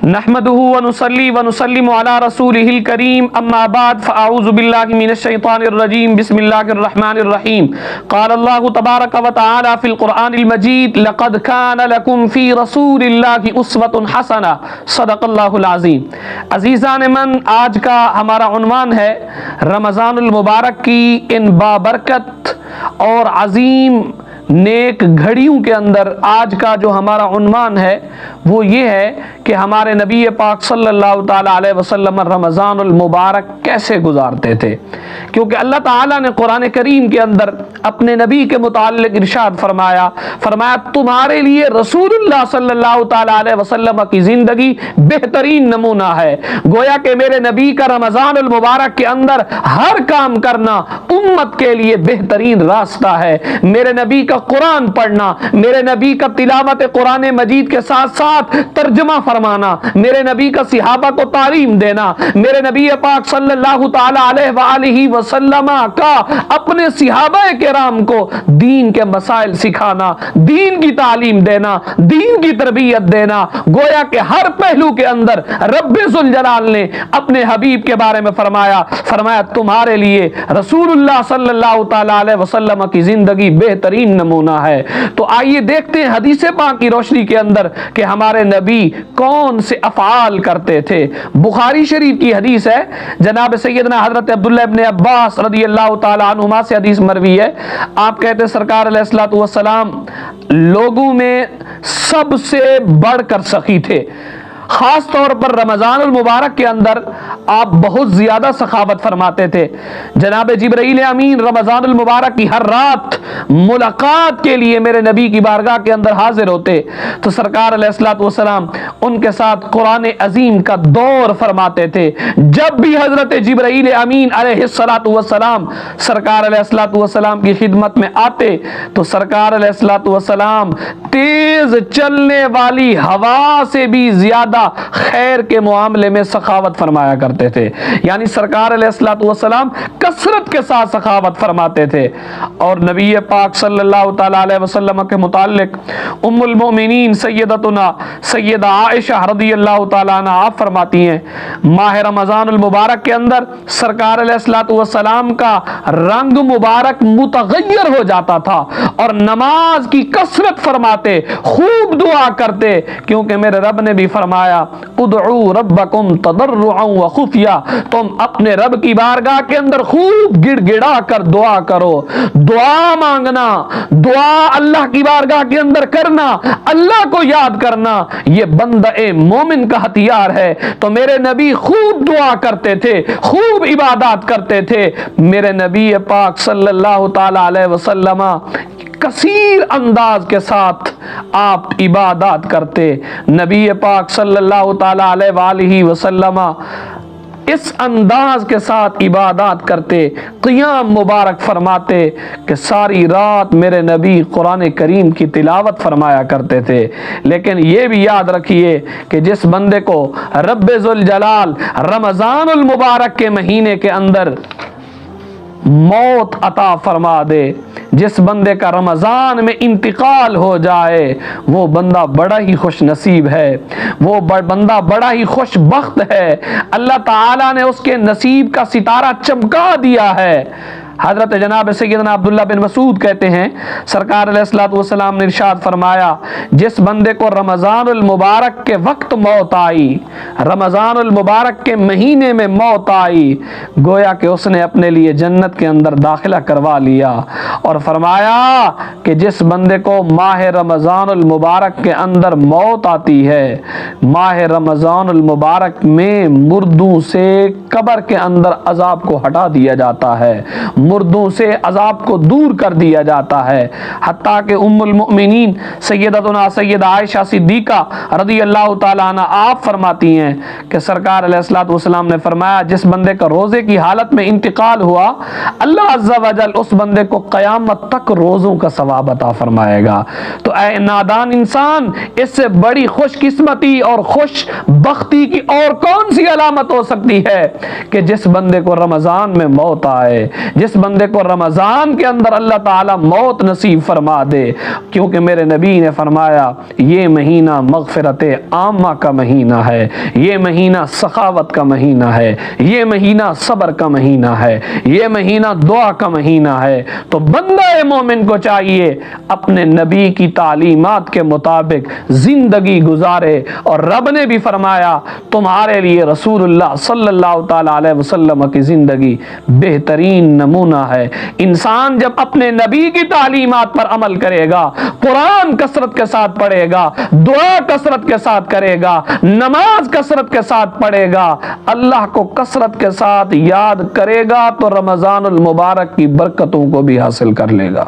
نحمده ونصلي ونسلم على رسوله الكريم اما بعد فاعوذ بالله من الشيطان الرجيم بسم الله الرحمن الرحيم قال الله تبارك وتعالى في القرآن المجيد لقد كان لكم في رسول الله اسوة حسنة صدق اللہ العظیم۔ عزیزان من، آج کا ہمارا عنوان ہے رمضان المبارک کی ان بابرکت اور عظیم نیک گھڑیوں کے اندر آج کا جو ہمارا عنوان ہے وہ یہ ہے کہ ہمارے نبی پاک صلی اللہ تعالیٰ علیہ وسلم رمضان المبارک کیسے گزارتے تھے، کیونکہ اللہ تعالیٰ نے قرآن کریم کے اندر اپنے نبی کے متعلق ارشاد فرمایا تمہارے لیے رسول اللہ صلی اللہ تعالیٰ علیہ وسلم کی زندگی بہترین نمونہ ہے۔ گویا کہ میرے نبی کا رمضان المبارک کے اندر ہر کام کرنا امت کے لیے بہترین راستہ ہے۔ میرے نبی کا قرآن پڑھنا، میرے نبی کا تلاوت قرآن مجید کے ساتھ ساتھ ترجمہ فرمانا، میرے نبی کا صحابہ کو تعلیم دینا، میرے نبی پاک صلی اللہ تعالی علیہ وآلہ وسلم کا اپنے صحابہ کرام کو دین کے مسائل سکھانا، دین کی تعلیم دینا، دین کی تربیت دینا۔ گویا کہ ہر پہلو کے اندر رب ذوالجلال نے اپنے حبیب کے بارے میں فرمایا تمہارے لیے رسول اللہ صلی اللہ تعالی علیہ وسلم کی زندگی بہترین نمونہ ہے۔ تو آئیے دیکھتے ہیں حدیث پاک کی روشنی کے اندر کہ ہمارے نبی کون سے افعال کرتے تھے۔ بخاری شریف کی حدیث ہے، جناب سیدنا حضرت عبداللہ ابن عباس رضی اللہ تعالی عنہما سے حدیث مروی ہے۔ آپ کہتے ہیں سرکار علیہ الصلوۃ والسلام لوگوں میں سب سے بڑھ کر سخی تھے، خاص طور پر رمضان المبارک کے اندر آپ بہت زیادہ سخاوت فرماتے تھے۔ جناب جبرائیل امین رمضان المبارک کی ہر رات ملاقات کے لیے میرے نبی کی بارگاہ کے اندر حاضر ہوتے تو سرکار علیہ الصلوۃ والسلام ان کے ساتھ قرآن عظیم کا دور فرماتے تھے۔ جب بھی حضرت جبرائیل امین علیہ الصلوۃ والسلام سرکار علیہ الصلوۃ والسلام کی خدمت میں آتے تو سرکار علیہ الصلوۃ والسلام تیز چلنے والی ہوا سے بھی زیادہ خیر کے معاملے میں سخاوت فرمایا کرتے تھے، یعنی سرکار علیہ الصلوۃ والسلام کثرت کے ساتھ سخاوت فرماتے تھے۔ اور نبی پاک صلی اللہ تعالی علیہ وسلم کے متعلق ام المؤمنین سیدتنا سیدہ عائشہ رضی اللہ تعالی عنہ آپ فرماتی ہیں ماہ رمضان المبارک کے اندر سرکار علیہ الصلوۃ والسلام کا رنگ مبارک متغیر ہو جاتا تھا اور نماز کی کثرت فرماتے، خوب دعا کرتے، کیونکہ میرے رب نے بھی فرمایا ادعوا ربکم تضرعا وخفیا، تم اپنے رب کی بارگاہ کے اندر خوب گڑ گڑا کر دعا کرو، دعا مانگنا، دعا اللہ کی بارگاہ کے اندر کرنا، اللہ کو یاد کرنا، یہ بندہ مومن کا ہتھیار ہے۔ تو میرے نبی خوب دعا کرتے تھے، خوب عبادات کرتے تھے۔ میرے نبی پاک صلی اللہ تعالی علیہ وسلم کثیر انداز کے ساتھ آپ عبادات کرتے۔ نبی پاک صلی اللہ تعالی علیہ وآلہ وسلم اس انداز کے ساتھ عبادات کرتے، قیام مبارک فرماتے کہ ساری رات میرے نبی قرآن کریم کی تلاوت فرمایا کرتے تھے۔ لیکن یہ بھی یاد رکھیے کہ جس بندے کو رب ذوالجلال رمضان المبارک کے مہینے کے اندر موت عطا فرما دے، جس بندے کا رمضان میں انتقال ہو جائے، وہ بندہ بڑا ہی خوش نصیب ہے، وہ بندہ بڑا ہی خوش بخت ہے۔ اللہ تعالیٰ نے اس کے نصیب کا ستارہ چمکا دیا ہے۔ حضرت جناب سیدنا عبداللہ بن مسعود کہتے ہیں سرکار علیہ الصلوۃ والسلام نے ارشاد فرمایا جس بندے کو رمضان المبارک کے وقت موت آئی، رمضان المبارک کے مہینے میں موت آئی، گویا کہ اس نے اپنے لیے جنت کے اندر داخلہ کروا لیا۔ اور فرمایا کہ جس بندے کو ماہ رمضان المبارک کے اندر موت آتی ہے، ماہ رمضان المبارک میں مردوں سے قبر کے اندر عذاب کو ہٹا دیا جاتا ہے، مردوں سے عذاب کو دور کر دیا جاتا ہے۔ حتیٰ کہ ام المؤمنین سیدتنا سیدہ عائشہ صدیقہ رضی اللہ تعالیٰ عنہ آپ فرماتی ہیں کہ سرکار علیہ الصلوۃ والسلام نے فرمایا جس بندے کا روزے کی حالت میں انتقال ہوا، اللہ عز و جل اس بندے کو قیامت تک روزوں کا ثواب عطا فرمائے گا۔ تو اے نادان انسان، اس سے بڑی خوش قسمتی اور خوش بختی کی اور کون سی علامت ہو سکتی ہے کہ جس بندے کو رمضان میں موت آئے، جس بندے کو رمضان کے اندر اللہ تعالیٰ موت نصیب فرما دے، کیونکہ میرے نبی نے فرمایا یہ مہینہ مغفرت عامہ کا مہینہ ہے، یہ مہینہ سخاوت کا مہینہ ہے، یہ مہینہ صبر کا مہینہ ہے، یہ مہینہ دعا کا مہینہ ہے۔ تو بندہ مومن کو چاہیے اپنے نبی کی تعلیمات کے مطابق زندگی گزارے، اور رب نے بھی فرمایا تمہارے لیے رسول اللہ صلی اللہ تعالی علیہ وسلم کی زندگی بہترین نمونہ ہے۔ انسان جب اپنے نبی کی تعلیمات پر عمل کرے گا، قرآن کثرت کے ساتھ پڑھے گا، دعا کثرت کے ساتھ کرے گا، نماز کثرت کے ساتھ پڑھے گا، اللہ کو کثرت کے ساتھ یاد کرے گا، تو رمضان المبارک کی برکتوں کو بھی حاصل کر لے گا۔